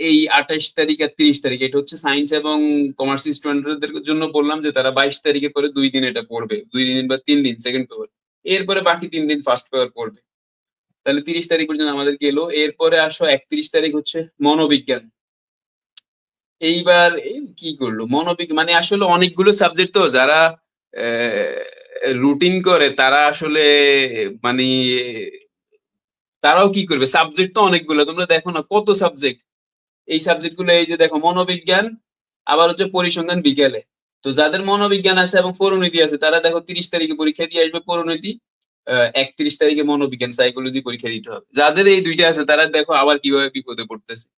এই 28 তারিখ আর 30 তারিখ এটা হচ্ছে সায়েন্স এবং কমার্স স্টুডেন্টদের জন্য বললাম যে তারা 22 তারিখে করে 2 দিন এটা পড়বে, 2 দিন বা 3 দিন সেকেন্ড পেপার, এরপরে বাকি 3 দিন ফার্স্ট পেপার পড়বে। তাহলে 30 তারিখ পর্যন্ত আমাদের গেলো। এরপরে আসো 31 তারিখ হচ্ছে মনোবিজ্ঞান। এইবার এই কি করলো মনোবিজ্ঞান, মানে আসলে অনেকগুলো সাবজেক্ট তো যারা রুটিন করে তারা আসলে মানে তারাও কি করবে, সাবজেক্ট তো অনেকগুলো, তোমরা দেখো না কত সাবজেক্ট। এই সাবজেক্ট গুলো এই যে দেখো মনোবিজ্ঞান, আবার হচ্ছে পরিসংখ্যান বিকেলে। তো যাদের মনোবিজ্ঞান আছে এবং পরিণতি আছে তারা দেখো 30 তারিখে পরীক্ষা দিয়ে আসবে পরিণতি, 31 তারিখে মনোবিজ্ঞান সাইকোলজি পরীক্ষা দিতে হবে। যাদের এই দুইটা আছে তারা দেখো আবার কিভাবে বিপদে পড়তেছে।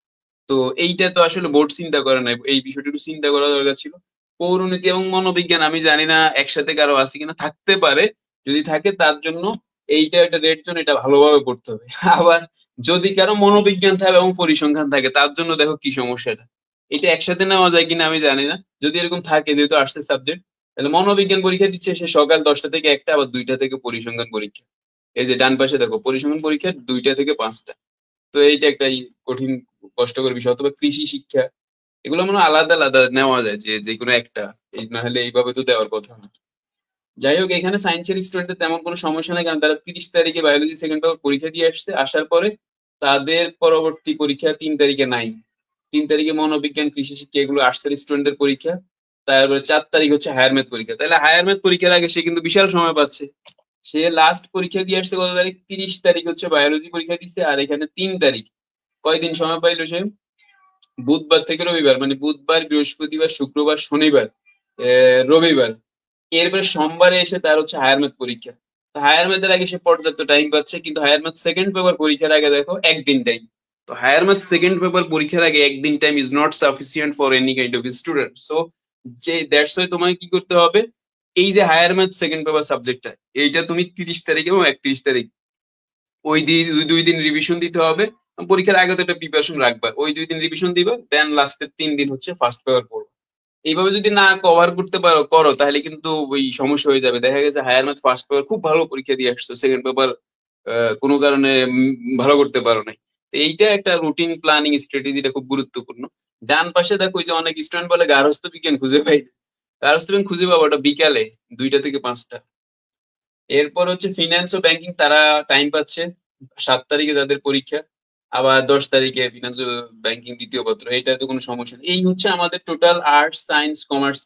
তো এইটা তো আসলে বোর্ড চিন্তা করে নাই, এই বিষয়টা একটু চিন্তা করা দরকার ছিল। পৌরনীতি এবং মনোবিজ্ঞান আমি জানি না একসাথে কারো আছে কিনা, থাকতে পারে। যদি থাকে তার জন্য এইটা একটা রেড জোন, এটা ভালোভাবে পড়তে হবে। আবার যদি কারো মনোবিজ্ঞান থাকে এবং পরিসংখ্যান থাকে তার জন্য দেখো কি সমস্যাটা, এটা একসাথে নেওয়া যায় কিনা আমি জানি না। যদি এরকম থাকে যেহেতু আর্টসের সাবজেক্ট, তাহলে মনোবিজ্ঞান পরীক্ষা দিচ্ছে সে সকাল 10টা থেকে 1টা, আবার 2টা থেকে পরিসংখ্যান পরীক্ষা। এই যে ডান পাশে দেখো পরিসংখ্যান পরীক্ষা 2টা থেকে 5টা। তো এইটা একটা কঠিন কষ্টকর বিষয়। অথবা কৃষি শিক্ষা, এগুলো মনে হয় আলাদা আলাদা নেওয়া যায়, যে যে কোনো একটা, এই না হলে এইভাবে তো দেওয়ার কথা না। যাই হোক, এখানে সায়েন্সের স্টুডেন্টদের তেমন কোনো সমস্যা নেই, কারণ তারা 30 তারিখে বায়োলজি সেকেন্ড পেপার পরীক্ষা দিয়ে আসছে। আসার পরে তাদের পরবর্তী পরীক্ষা 3 তারিখে নাই। 3 তারিখে মনোবিজ্ঞান কৃষি শিক্ষা এগুলো আর্টসের স্টুডেন্টদের পরীক্ষা। তারপরে 4 তারিখ হচ্ছে হায়ার ম্যাথ পরীক্ষা। তাহলে হায়ার ম্যাথ পরীক্ষার আগে সে কিন্তু বিশাল সময় পাচ্ছে। সে লাস্ট পরীক্ষা দিয়ে আসছে কত তারিখ, 30 তারিখ হচ্ছে বায়োলজি পরীক্ষা দিচ্ছে। আর এখানে 3 তারিখ, কয়দিন সময় পাইলো সে, বুধবার থেকে রবিবার, মানে বুধবার, বৃহস্পতিবার, শুক্রবার, শনিবার, রবিবার, এরপরে সোমবারে এসে তার হচ্ছে হায়ার ম্যাথ পরীক্ষা। হায়ার ম্যাথের আগে সে পর্যাপ্ত টাইম পাচ্ছে, কিন্তু হায়ার ম্যাথ সেকেন্ড পেপার পরীক্ষার আগে দেখো একদিন টাইম। তো হায়ার ম্যাথ সেকেন্ড পেপার পরীক্ষার আগে একদিন time is not sufficient for any kind of student. So যে দ্যাটস ওয়াই তোমাকে কি করতে হবে, এই যে হায়ার ম্যাথ সেকেন্ড পেপার সাবজেক্টটা, এইটা তুমি 30 তারিখ এবং 31 তারিখ ওই 2 দিন রিভিশন দিতে হবে। পরীক্ষার আগে তো একটা প্রিপারেশন রাখবা, ওই 2 দিন রিভিশন দিবা, দেন লাস্টের 3 দিন হচ্ছে ফার্স্ট পেপার পড়বা। এইভাবে যদি না কভার করতে পারো করো তাহলে কিন্তু ওই সমস্যা হয়ে যাবে। দেখা গেছে হায়ার ম্যাথ ফার্স্ট পেপার খুব ভালো পরীক্ষা দিয়ে আসছো, সেকেন্ড পেপার কোনো কারণে ভালো করতে পারো নাই। তো এইটা একটা রুটিন প্ল্যানিং স্ট্র্যাটেজিটা খুব গুরুত্বপূর্ণ। ডান পাশে দেখো ওই যে অনেক স্টুডেন্ট বলে গার্হস্থ্য বিজ্ঞান খুঁজে পাই না। গার্হস্থ্য বিজ্ঞান খুঁজে পাবো ওটা বিকালে 2টা থেকে 5টা। এরপর হচ্ছে ফিনান্স ও ব্যাংকিং, তারা টাইম পাচ্ছে। 7 তারিখে তাদের পরীক্ষা, আবার 10 তারিখে ফিনান্স ও ব্যাংকিং দ্বিতীয় পত্র, এটা তো কোনো সমস্যা নেই। এই হচ্ছে আমাদের টোটাল আর্টস সায়েন্স কমার্স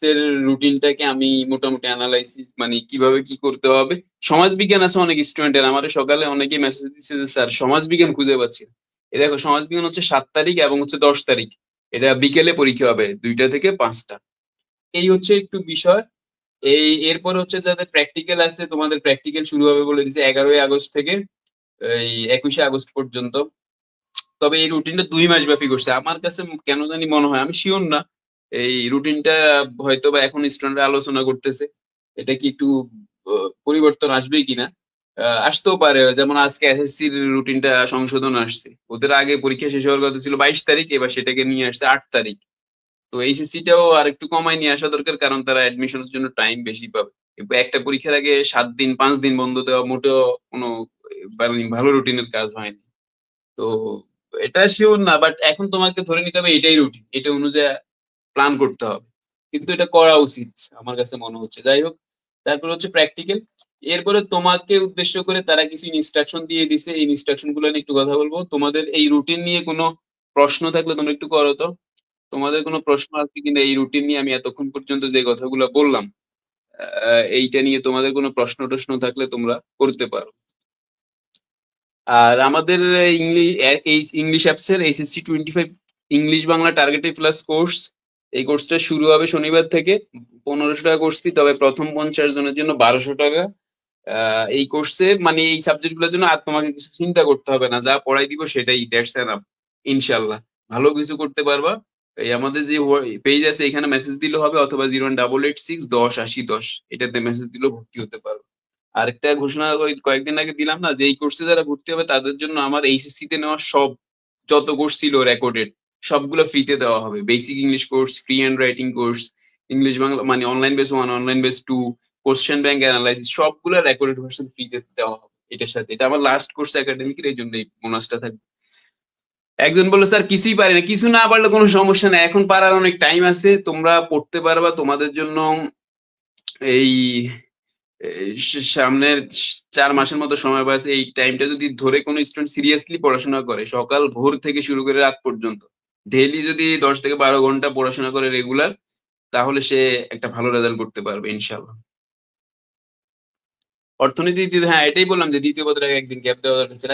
এর রুটিনটাকে আমি মোটামুটি অ্যানালাইসিস, মানে কিভাবে কি করতে হবে। সমাজ বিজ্ঞান আছে অনেক স্টুডেন্টের, আমাদের সকালে অনেকেই মেসেজ দিচ্ছে যে স্যার সমাজ বিজ্ঞান খুঁজে পাচ্ছি না। এই দেখো সমাজ বিজ্ঞান হচ্ছে 7 তারিখ এবং হচ্ছে 10 তারিখ, এটা বিকেলে পরীক্ষা হবে 2টা থেকে 5টা। এই হচ্ছে একটু বিষয়। এরপর হচ্ছে যাদের প্র্যাকটিক্যাল আছে, তোমাদের প্র্যাকটিক্যাল শুরু হবে বলে দিছে 11ই আগস্ট থেকে এই 21শে আগস্ট পর্যন্ত। তবে এই রুটিনটা 2 মাস ব্যাপী করছে আমার কাছে কেন জানি মনে হয়, আমি শিওর না। এই রুটিনটা হয়তো বা এখন স্টুডেন্টরা আলোচনা করতেছে, এটা কি একটু পরিবর্তন আসবে কিনা। আসতেও পারে, যেমন আজকে এসএসসির রুটিনটা সংশোধন আসছে। ওদের আগে পরীক্ষা শেষ হওয়ার কথা ছিল 22 তারিখ, এবার সেটাকে নিয়ে আসছে 8 তারিখ। তো এইচএসসি-টাও আর একটু কমায় নিয়ে আসা দরকার, কারণ তারা অ্যাডমিশনের জন্য টাইম বেশি পাবে। কিন্তু একটা পরীক্ষার আগে 7 দিন 5 দিন বন্ধ দেওয়া মোটেও কোনো মানে ভালো রুটিনের কাজ হয়নি। তো এটা শিওর না, বাট এখন তোমাকে ধরে নিতে হবে এটাই রুটিন, এটা অনুযায়ী প্ল্যান করতে হবে। কিন্তু এটা করা উচিত আমার কাছে মনে হচ্ছে। যাই হোক, তারপর হচ্ছে প্র্যাকটিক্যাল। এরপরে তোমাকে উদ্দেশ্য করে তারা কিছু ইনস্ট্রাকশন দিয়ে দিছে, এই ইনস্ট্রাকশন গুলো নিয়ে একটু কথা বলবো। তোমাদের এই রুটিন নিয়ে কোনো প্রশ্ন থাকলে তোমরা একটু করো তো। তোমাদের কোনো প্রশ্ন আছে কিনা এই রুটিন নিয়ে? আমি এতক্ষণ পর্যন্ত যে কথাগুলো বললাম, এইটা নিয়ে তোমাদের কোনো প্রশ্ন টশ্ন থাকলে তোমরা করতে পারো। আর আমাদের এই ইংলিশ অ্যাপসের HSC 25 English Bangla targeted plus course, এই কোর্সটা শুরু হবে শনিবার থেকে। 1500 টাকা কোর্স ফি, তবে প্রথম 50 জনের জন্য 1200 টাকা। এই কোর্সে মানে এই সাবজেক্ট গুলোর জন্য আর তোমাকে কিছু চিন্তা করতে হবে না, যা পড়াই দিব সেটাই, দ্যাটস এনাফ। ইনশাল্লাহ ভালো কিছু করতে পারবা। এই আমাদের যে পেজ আছে এখানে মেসেজ দিলে হবে, অথবা 01886108010 এটাতে মেসেজ দিলে ভর্তি হতে পারবে। আরেকটা ঘোষণা ওই কয়েকদিন আগে দিলাম না, যে এই কোর্সে যারা ভর্তি হবে তাদের জন্য আমার এইচএসসি তে নেওয়া সব যত কোর্স ছিল রেকর্ডেড সবগুলো ফ্রিতে দেওয়া হবে। Basic English course, free hand writing course, English Bangla মানে online base 1, online base 2, question bank analysis, সবগুলো রেকর্ডেড ভার্সন ফ্রিতে দেওয়া হবে এটার সাথে। এটা আমার লাস্ট কোর্স একাডেমিকের, এই জন্য এই বোনাসটা থাকবে। একজন বললো স্যার কিছুই পারি না, কিছু না পারলে কোনো সমস্যা নেই, এখন পারার অনেক টাইম আছে, তোমরা পড়তে পারবা। তোমাদের জন্য এই সামনের 4 মাসের মতো সময় পাচ্ছে। এই টাইমটা যদি ধরে কোনো স্টুডেন্ট সিরিয়াসলি পড়াশোনা করে, সকাল ভোর থেকে শুরু করে রাত পর্যন্ত ডেইলি যদি 10 থেকে 12 ঘন্টা পড়াশোনা করে রেগুলার, তাহলে সে একটা ভালো রেজাল্ট করতে পারবে ইনশাল্লাহ। অর্থনীতি হ্যাঁ এটাই বললাম যে দ্বিতীয় পত্রে একদিন গ্যাপ দেওয়া দরকার ছিল।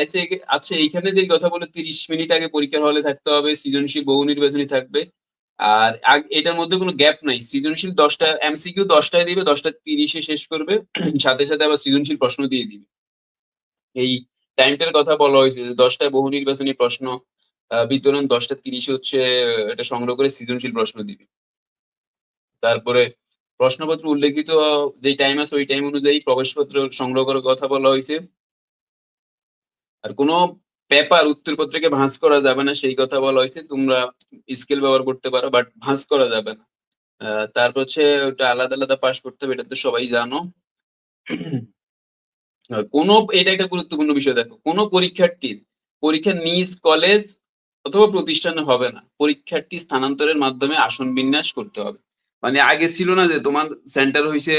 আচ্ছা এইখানে যে কথা বলে 30 মিনিট আগে পরীক্ষার হলে থাকতে হবে, সৃজনশীল বহু নির্বাচনী থাকবে। আর এটার মধ্যে কোনো গ্যাপ নাই। সৃজনশীল 10টা এমসিকিউ 10টায় দিবে, 10টা 30-এ শেষ করবে, সাথে সাথে আবার সৃজনশীল প্রশ্ন দিয়ে দিবে। এই টাইমটার কথা বলা হয়েছে যে 10টায় বহু নির্বাচনী প্রশ্ন বিতরণ, 10টা 30 হচ্ছে এটা সংগ্রহ করে সৃজনশীল প্রশ্ন দিবে। তারপরে প্রশ্নপত্র উল্লেখিত যে টাইম আছে ওই টাইম অনুযায়ী প্রবেশপত্র সংগ্রহ করার কথা বলা হয়েছে। আর কোনো পেপার উত্তরপত্রকে ভাঁজ করা যাবে না সেই কথা বলা হয়েছে। তোমরা স্কেল ব্যবহার করতে পারো, বাট ভাঁজ করা যাবে না। তারপর হচ্ছে ওটা আলাদা আলাদা পাস করতে হবে, এটা তো সবাই জানো। কোনো এটা একটা গুরুত্বপূর্ণ বিষয়, দেখো কোনো পরীক্ষার্থীর পরীক্ষা নিজ কলেজ অথবা প্রতিষ্ঠানে হবে না, পরীক্ষার্থী স্থানান্তরের মাধ্যমে আসন বিন্যাস করতে হবে। মানে আগে ছিল না যে তোমার সেন্টার হয়েছে,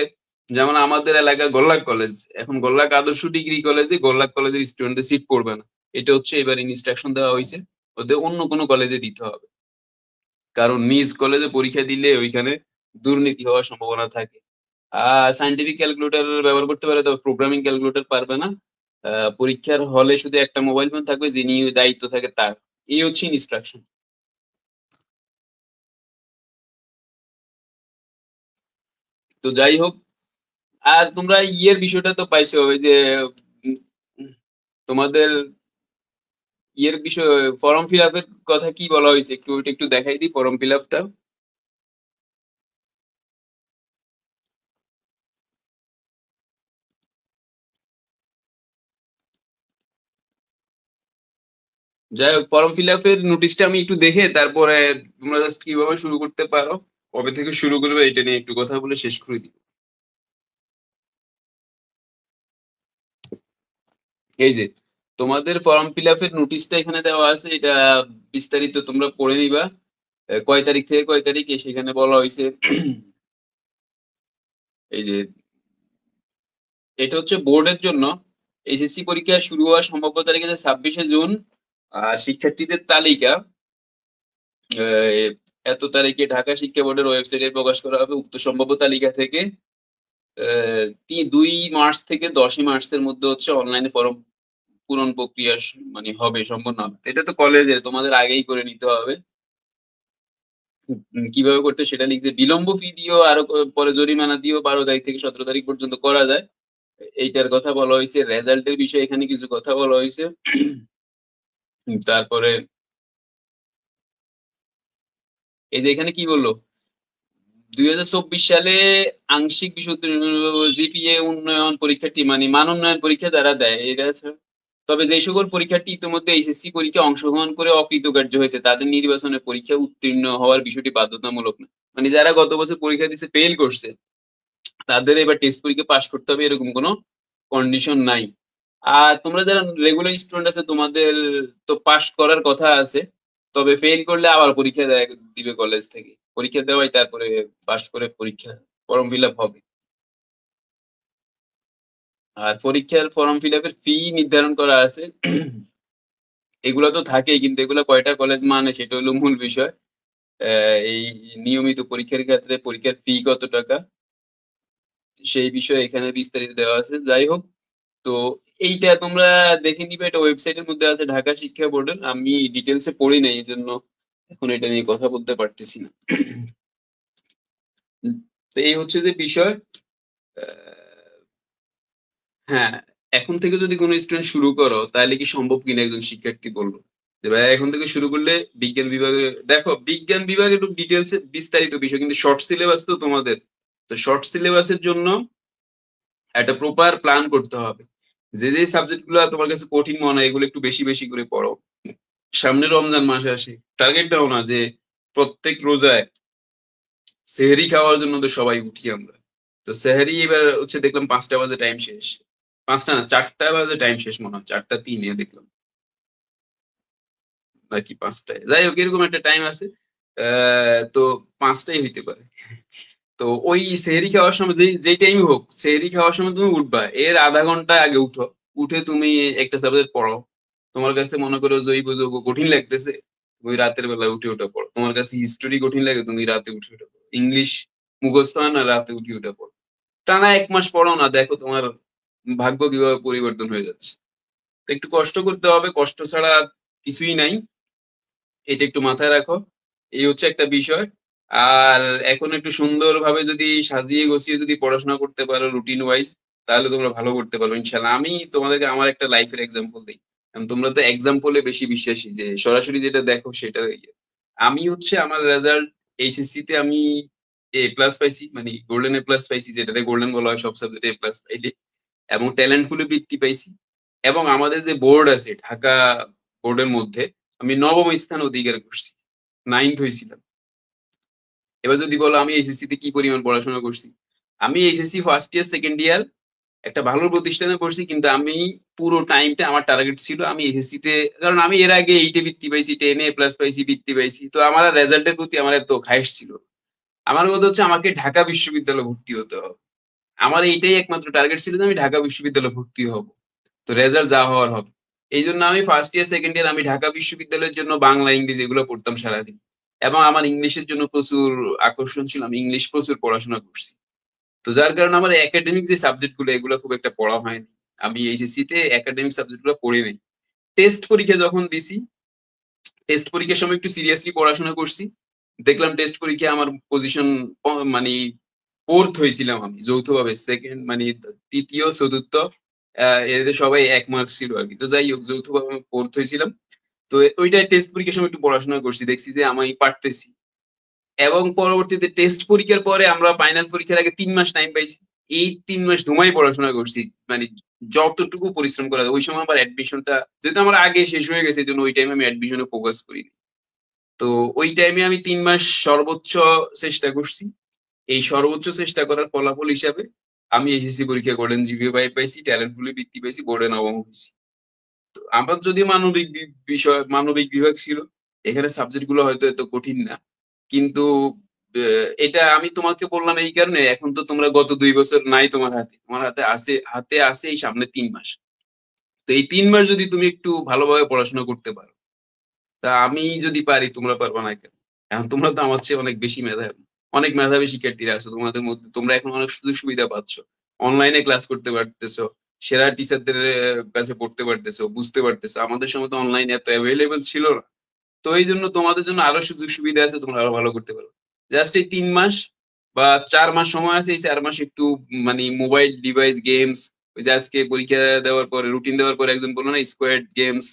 যেমন আমাদের এলাকার গোল্লাক কলেজ, এখন গোল্লাক আদর্শ ডিগ্রি কলেজে গোল্লাক কলেজের স্টুডেন্টদের সিট পড়বে না। এটা হচ্ছে এবার ইনস্ট্রাকশন দেওয়া হয়েছে, ওদের অন্য কোনো কলেজে দিতে হবে, কারণ নিজ কলেজে পরীক্ষা দিলে ওইখানে দুর্নীতি হওয়ার সম্ভাবনা থাকে। সায়েন্টিফিক ক্যালকুলেটর ব্যবহার করতে পারে, তবে প্রোগ্রামিং ক্যালকুলেটর পারবে না। পরীক্ষার হলে শুধু একটা মোবাইল ফোন থাকবে, যিনি দায়িত্ব থাকে তার। এই হচ্ছে ইনস্ট্রাকশন। তো যাই হোক, আর তোমরা ইয়ের বিষয়টা তো পাইছো, ওই যে উম, তোমাদের ইয়ের বিষয় ফর্ম ফিল আপের কথা কি বলা হয়েছে, একটু ওইটা একটু দেখাই দিই ফর্ম ফিল আপটা। যাই হোক, ফর্ম ফিল আপের নোটিশটা আমি একটু দেখে তারপরে তোমরা জাস্ট কিভাবে শুরু করতে পারো, কবে থেকে শুরু করবে এটা নিয়ে একটু কথা বলে শেষ করে দিই। এই যে তোমাদের ফর্ম ফিল আপের নোটিশটা এখানে দেওয়া আছে, এটা বিস্তারিত তোমরা পড়ে নিবা। কয় তারিখ থেকে কয় তারিখে সেখানে বলা হয়েছে। এই যে এটা হচ্ছে বোর্ডের জন্য, এইচএসসি পরীক্ষা শুরু হওয়ার সম্ভাব্য তারিখ আছে 26শে জুন। শিক্ষার্থীদের তালিকা আহ, এত তারিখে ঢাকা শিক্ষা বোর্ডের ওয়েবসাইটে প্রকাশ করা হবে। উক্ত সম্ভাব্য তালিকা থেকে 2 মার্চ থেকে 10ই মার্চের মধ্যে হচ্ছে অনলাইনে ফর্ম পূরণ প্রক্রিয়া মানে হবে, সম্পন্ন হবে। এটা তো কলেজে তোমাদের আগেই করে নিতে হবে। কিভাবে করতে সেটা লিখছে, বিলম্ব ফি দিয়েও আরো পরে জরিমানা দিয়েও 12 তারিখ থেকে 17 তারিখ পর্যন্ত করা যায়। এইটার কথা বলা হয়েছে। রেজাল্টের বিষয়ে এখানে কিছু কথা বলা হয়েছে। তারপরে এই যে এখানে কি বললো, 2024 সালে আংশিক বিশুদ্ধ জিপিএ উন্নয়ন পরীক্ষার্থী মানে মান উন্নয়ন পরীক্ষা যারা দেয় এটা আছে। তবে যে সকল পরীক্ষার্থী ইতিমধ্যে এইচএসসি পরীক্ষায় অংশগ্রহণ করে অকৃতকার্য হয়েছে তাদের নির্বাচনে পরীক্ষা উত্তীর্ণ হওয়ার বিষয়টি বাধ্যতামূলক না। মানে যারা গত বছর পরীক্ষা দিচ্ছে ফেল করছে, তাদের এবার টেস্ট পরীক্ষা পাশ করতে হবে এরকম কোনো কন্ডিশন নাই। আর তোমরা যারা রেগুলার স্টুডেন্ট আছে তোমাদের তো পাশ করার কথা আছে, তবে ফেল করলে আবার পরীক্ষা দিবে কলেজ থেকে, পরীক্ষা দেওয়াই তারপরে পাশ করে পরীক্ষা ফর্ম ফিল আপ হবে। আর পরীক্ষার ফর্ম ফিল আপের ফি নির্ধারণ করা আছে। এগুলো তো থাকেই, কিন্তু এগুলো কয়টা কলেজ মানে সেটা হলো মূল বিষয়। এই নিয়মিত পরীক্ষার ক্ষেত্রে পরীক্ষার ফি কত টাকা, সেই বিষয়ে এখানে বিস্তারিত দেওয়া আছে। যাই হোক, তো এইটা তোমরা দেখে নিবে, এটা ওয়েবসাইটের মধ্যে আছে ঢাকা শিক্ষা বোর্ডের। আমি ডিটেলসে পড়ি নাই, এই জন্য এখন এটা নিয়ে কথা বলতে পারতেছি না। তো এই হচ্ছে যে বিষয়। আহ, হ্যাঁ, এখন থেকে যদি কোনো স্টুডেন্ট শুরু করো তাহলে কি সম্ভব কিনা, একজন শিক্ষার্থী বললো যে ভাই এখন থেকে শুরু করলে বিজ্ঞান বিভাগে, দেখো বিজ্ঞান বিভাগে একটু ডিটেলস বিস্তারিত বিষয়, কিন্তু শর্ট সিলেবাস তো তোমাদের। তো শর্ট সিলেবাসের জন্য একটা প্রপার প্ল্যান করতে হবে। যে যে সাবজেক্ট গুলো তোমার কাছে কঠিন মনে হয় এগুলো একটু বেশি বেশি করে পড়ো। সামনে রমজান মাস আসে, টার্গেট দাও না যে প্রত্যেক রোজায় সেহরি খাওয়ার জন্য তো সবাই উঠি আমরা। তো সেহরি এবার হচ্ছে দেখলাম 5টা বাজে টাইম শেষ। 5টা না, 4টা বাজে টাইম শেষ মনে হয়, 4টা 3 দেখলাম, নাকি 5টায়, যাই হোক এরকম একটা টাইম আছে। তো 5টাই হইতে পারে। তো ওই সেহরি খাওয়ার সময় যেই যেই টাইমই হোক, সেহরি খাওয়ার সময় তুমি উঠবা, এর আধা ঘন্টা আগে উঠো। উঠে তুমি একটা সাবজেক্ট পড়ো। তোমার কাছে মনে করো জৈব যৌগ কঠিন লাগতেছে, তুমি রাতের বেলা উঠে ওঠা পড়ো। তোমার কাছে হিস্টোরি কঠিন লাগে, তুমি রাতে উঠে ওঠা পড়ো। ইংলিশ মুখস্থ হয় না, রাতে উঠে ওঠা পড়ো। টানা 1 মাস পড়ো না, দেখো তোমার ভাগ্য কিভাবে পরিবর্তন হয়ে যাচ্ছে। তো একটু কষ্ট করতে হবে, কষ্ট ছাড়া কিছুই নাই, এটা একটু মাথায় রাখো। এই হচ্ছে একটা বিষয়। আর এখন একটু সুন্দরভাবে যদি সাজিয়ে গুছিয়ে যদি পড়াশোনা করতে পারো রুটিন ওয়াইজ, তাহলে তোমরা ভালো করতে পারবে ইনশাল্লাহ। আমি তোমাদেরকে আমার একটা লাইফের এক্সাম্পল দিই। কারণ তোমরা তো এক্সাম্পলে বেশি বিশ্বাসী, যে সরাসরি যেটা দেখো সেটা ইয়ে। আমি হচ্ছে আমার রেজাল্ট এইচএসসি তে আমি A+ পাইছি, মানে গোল্ডেন A+ পাইছি, যেটাতে গোল্ডেন বলা হয় সব সাবজেক্টে A+ পাইলে। এবং ট্যালেন্ট পুলে বৃত্তি পাইছি। এবং আমাদের যে বোর্ড আছে ঢাকা বোর্ডের মধ্যে আমি 9ম স্থান অধিকার করছি, 9th হয়েছিলাম। এবার যদি বলো আমি এইচএসসি তে কি পরিমাণ পড়াশোনা করছি, আমি HSC first year second year একটা ভালো প্রতিষ্ঠানে পড়ছি, কিন্তু আমি পুরো টাইমটা আমার টার্গেট ছিল আমি এইচএসসি তে, কারণ আমি এর আগে 8-এ বৃত্তি পাইছি, 10-এ A+ পাইছি, বৃত্তি পাইছি, তো আমার রেজাল্টের প্রতি আমার এত খায়েশ ছিল না। আমার কথা হচ্ছে আমাকে ঢাকা বিশ্ববিদ্যালয়ে ভর্তি হতে হবে। আমার এইটাই একমাত্র টার্গেট ছিল যে আমি ঢাকা বিশ্ববিদ্যালয়ে ভর্তি হব। তো রেজাল্ট যা হওয়ার হবে। এই জন্য আমি ফার্স্ট ইয়ার সেকেন্ড ইয়ার আমি ঢাকা বিশ্ববিদ্যালয়ের জন্য বাংলা ইংরেজি এগুলো পড়তাম সারাদিন। এবং আমার ইংলিশের জন্য প্রচুর আকর্ষণ ছিল, আমি ইংলিশ প্রচুর পড়াশোনা করছি। তো যার কারণে আমার একাডেমিক যে সাবজেক্ট গুলো এগুলো খুব একটা পড়া হয়নি। আমি এইচএসসি তে একাডেমিক সাবজেক্ট গুলো পড়ি নাই। টেস্ট পরীক্ষা যখন দিছি, টেস্ট পরীক্ষার সময় একটু সিরিয়াসলি পড়াশোনা করছি। দেখলাম টেস্ট পরীক্ষায় আমার পজিশন মানে ফোর্থ হয়েছিলাম আমি যৌথভাবে, সেকেন্ড মানে তৃতীয় চতুর্থ, এদের সবাই 1 মার্ক ছিল আর কি। তো যাই হোক যৌথভাবে আমি ফোর্থ হয়েছিলাম। তো ওইটাই টেস্ট পরীক্ষার সময় একটু পড়াশোনা করছি, দেখছি যে আমি পারতেছি। এবং পরবর্তীতে টেস্ট পরীক্ষার পরে আমরা ফাইনাল পরীক্ষার আগে 3 মাস টাইম পাইছি। এই 3 মাস ধুমাই পড়াশোনা করছি, মানে যতটুকু পরিশ্রম করা যায়। ওই সময় আমার অ্যাডমিশনটা যেহেতু আমার আগে শেষ হয়ে গেছে, এই জন্য ওই টাইমে আমি অ্যাডমিশনে ফোকাস করি। তো ওই টাইমে আমি 3 মাস সর্বোচ্চ চেষ্টা করছি। এই সর্বোচ্চ চেষ্টা করার ফলাফল হিসাবে আমি এইচএসসি পরীক্ষা গোল্ডেন জিপিএ পাইছি, ট্যালেন্ট পুলে বৃত্তি পাইছি, বোর্ডে 9ম হয়েছি। তো আমার যদি মানবিক বিষয় মানবিক বিভাগ ছিল, এখানে সাবজেক্ট গুলো হয়তো এত কঠিন না। কিন্তু এটা আমি তোমাকে বললাম এই কারণে, এখন তো তোমরা গত 2 বছর নাই তোমার হাতে, তোমার হাতে আছে এই সামনে 3 মাস। তো এই 3 মাস যদি তুমি একটু ভালোভাবে পড়াশোনা করতে পারো, তা আমি যদি পারি তোমরা পারবা না কেন? এখন তোমরা তো আমার চেয়ে অনেক বেশি মেধাবী, অনেক মেধাবী শিক্ষার্থীরা আছো তোমাদের মধ্যে, তোমরা এখন অনেক সুযোগ সুবিধা পাচ্ছ। অনলাইনে ক্লাস করতে পারতেছো, সেরা টিচারদের কাছে পড়তে পারতেছো, বুঝতে পারতেছো। আমাদের সময় তো অনলাইন এত অ্যাভেলেবেল ছিল না। তো এই জন্য তোমাদের জন্য আরো সুযোগ সুবিধা আছে, তোমরা আরো ভালো করতে পারো। জাস্ট এই 3 মাস বা 4 মাস সময় আছে, এই 4 মাস একটু মানে মোবাইল ডিভাইস গেমস, ওই যে আজকে পরীক্ষা দেওয়ার পরে রুটিন দেওয়ার পরে একজন বললো না স্কোয়াড গেমস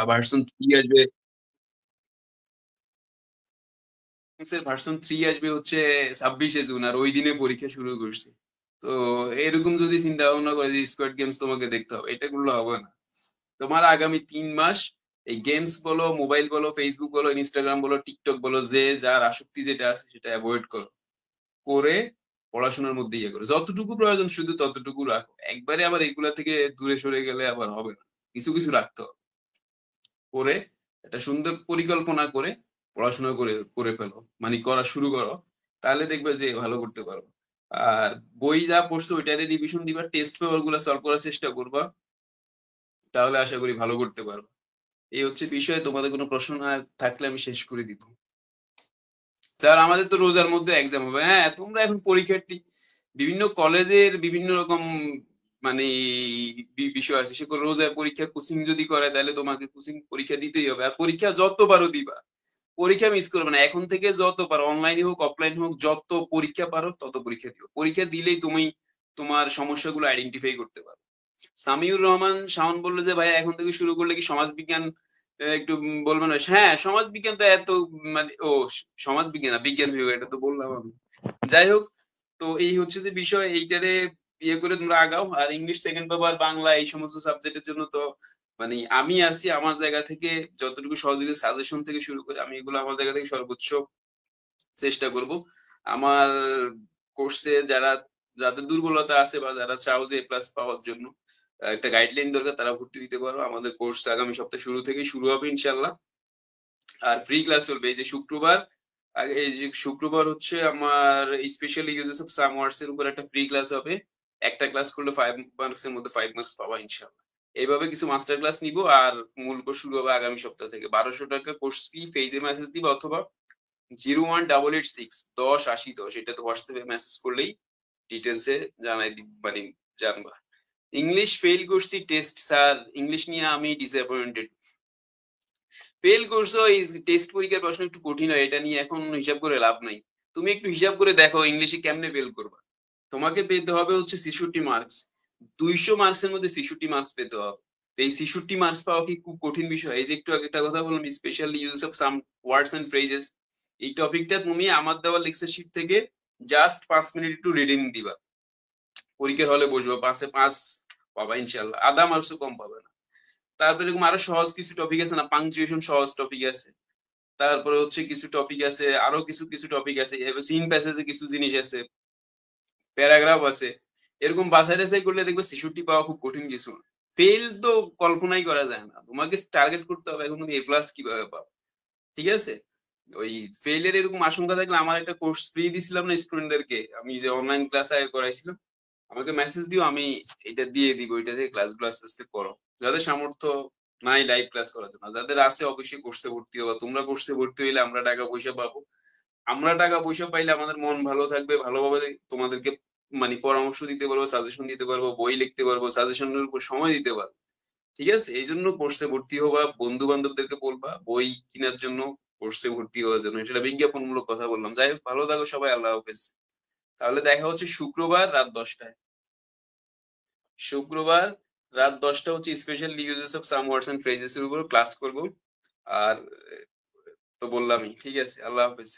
ভার্সন 3 আসবে, এর ভার্সন 3 আসবে হচ্ছে 26শে জুন, আর ওই দিনে পরীক্ষা শুরু করছে। তো এরকম যদি চিন্তা ভাবনা করে যে স্কোয়াড গেমস তোমাকে দেখতে হবে, এটা করলে হবে না। তোমার আগামী 3 মাস এই গেমস বলো, মোবাইল বলো, ফেসবুক বলো, ইনস্টাগ্রাম বলো, টিকটক বলো, যে যার আসক্তি যেটা আছে সেটা অ্যাভয়েড করো। করে পড়াশোনার মধ্যে ইয়ে করো, যতটুকু প্রয়োজন শুধু ততটুকু রাখো। একবারে আবার এগুলা থেকে দূরে সরে গেলে আবার হবে না, কিছু কিছু রাখতে হবে। করে একটা সুন্দর পরিকল্পনা করে পড়াশোনা করে করে ফেলো, মানে করা শুরু করো। তাহলে দেখবে যে ভালো করতে পারো। আর বই যা পড়ছো ওইটারে রিভিশন দিবা, টেস্ট পেপার গুলা সলভ করার চেষ্টা করবা, তাহলে আশা করি ভালো করতে পারবো। এই হচ্ছে বিষয়। তোমাদের কোনো প্রশ্ন না থাকলে আমি শেষ করে দিব। স্যার আমাদের তো রোজার মধ্যে এক্সাম হবে। হ্যাঁ, তোমরা এখন পরীক্ষার্থী। বিভিন্ন কলেজের বিভিন্ন রকম মানে বিষয় আছে। সেগুলো রোজার পরীক্ষা কোচিং যদি করে তাহলে তোমাকে কোচিং পরীক্ষা দিতেই হবে। আর পরীক্ষা যত পারো দিবা। পরীক্ষা মিস করবে না। এখন থেকে যত পারো অনলাইনে হোক অফলাইন হোক যত পরীক্ষা পারো তত পরীক্ষা দিও। পরীক্ষা দিলেই তুমি তোমার সমস্যাগুলো আইডেন্টিফাই করতে পারো। সামিউর রহমান শাওন বলল যে ভাই এখন থেকে শুরু করলে কি সমাজবিজ্ঞান একটু বলবেন? হ্যাঁ, সমাজবিজ্ঞান তো এত মানে সমাজবিজ্ঞান না, বিজ্ঞান বিভাগ, এটা তো বললাম আমি। যাই হোক, তো এই হচ্ছে যে বিষয়, এইটারে ইয়ে করে তোমরা আগাও। আর ইংলিশ সেকেন্ড পেপার, বাংলা, এই সমস্ত সাবজেক্টের জন্য তো মানে আমি আছি আমার জায়গা থেকে যতটুকু সহযোগী সাজেশন থেকে শুরু করে আমি এগুলো আমার জায়গা থেকে সর্বোচ্চ চেষ্টা করব। আমার কোর্সে যাদের দুর্বলতা আছে বা যারা চাও যে এ প্লাস পাওয়ার জন্য একটা গাইডলাইন দরকার, তারা ভর্তি দিতে পারো। আমাদের কোর্স আগামী সপ্তাহে শুরু থেকেই শুরু হবে ইনশাল্লাহ। আর ফ্রি ক্লাস চলবে এই যে শুক্রবার। এই যে শুক্রবার হচ্ছে আমার স্পেশালি ইউজেস অফ সাম ওয়ার্ডস এর উপর একটা ফ্রি ক্লাস হবে। একটা ক্লাস করলে 5 মার্কস এর মধ্যে 5 মার্কস পাবা ইনশাআল্লাহ। এইভাবে কিছু মাস্টার ক্লাস নিব। আর মূল কোর্স শুরু হবে আগামী সপ্তাহ থেকে। 1200 টাকা কোর্স ফি, পেজে মেসেজ দিবা অথবা 01886 10 80 10, এটাতে হোয়াটসঅ্যাপে মেসেজ করলেই ডিটেলসে জানাই দিব, মানে জানবা। ইংলিশ ফেল করছি টেস্ট স্যার, ইংলিশ নিয়ে আমি ডিসঅ্যাপয়েন্টেড। ফেল করছো, এই টেস্ট পরীক্ষার প্রশ্ন একটু কঠিন হয়, এটা নিয়ে এখন হিসাব করে লাভ নাই। তুমি একটু হিসাব করে দেখো ইংলিশে কেমনে ফেল করবা। তোমাকে পেতে হবে হচ্ছে 66 মার্কস। 200 মার্কসের মধ্যে 66 মার্কস পেতে হবে। তো এই 66 মার্কস পাওয়া কি খুব কঠিন বিষয়? এই যে একটু আগে একটা কথা বললাম, specially use of some words and phrases, এই টপিকটা তুমি আমার দেওয়া লেকচার শিট থেকে জাস্ট 5 মিনিট একটু রিডিং দিবা। পরীক্ষার হলে বসবা, 5-এ 5 পাবা ইনশাল্লাহ, আধা মার্কসও কম পাবে না। তারপরে এরকম আরো সহজ কিছু টপিক আছে না, পাংচুয়েশন সহজ টপিক আছে। তারপরে হচ্ছে কিছু টপিক আছে, আরো কিছু কিছু টপিক আছে, সিন প্যাসেজে কিছু জিনিস আছে, প্যারাগ্রাফ আছে। এরকম বাছাই টাছাই করলে দেখবে 66 পাওয়া খুব কঠিন কিছু না। ফেল তো কল্পনাই করা যায় না। তোমাকে টার্গেট করতে হবে এখন তুমি এ প্লাস কিভাবে পাও। ঠিক আছে? ওই ফেলের এরকম আশঙ্কা থাকলে আমার একটা কোর্স ফ্রি দিছিলাম না স্টুডেন্টদেরকে, আমি যে অনলাইন ক্লাস আগে করাইছিলাম, আমাকে মেসেজ দিও, আমি এটা দিয়ে দিব, এটা থেকে ক্লাসগুলো আস্তে আস্তে করো। যাদের সামর্থ্য নাই লাইভ ক্লাস করার জন্য, যাদের আছে অবশ্যই কোর্সে ভর্তি হবা। তোমরা কোর্সে ভর্তি হইলে আমরা টাকা পয়সা পাবো। আমরা টাকা পয়সা পাইলে আমাদের মন ভালো থাকবে, ভালোভাবে তোমাদেরকে মানে পরামর্শ দিতে পারবো, সাজেশন দিতে পারবো, বই লিখতে পারবো, সাজেশনের উপর সময় দিতে পারবো। ঠিক আছে? এই জন্য কোর্সে ভর্তি হবা, বন্ধু বান্ধবদেরকে বলবা বই কেনার জন্য, কোর্সে ভর্তি হওয়ার জন্য। সেটা বিজ্ঞাপনমূলক কথা বললাম। যাই হোক, ভালো থাকো সবাই, আল্লাহ হাফেজ। তাহলে দেখা হচ্ছে শুক্রবার রাত 10টায়। শুক্রবার রাত 10টা হচ্ছে special usages of some words and phrases এর উপর ক্লাস করব। আর তো বললামই, ঠিক আছে, আল্লাহ হাফেজ।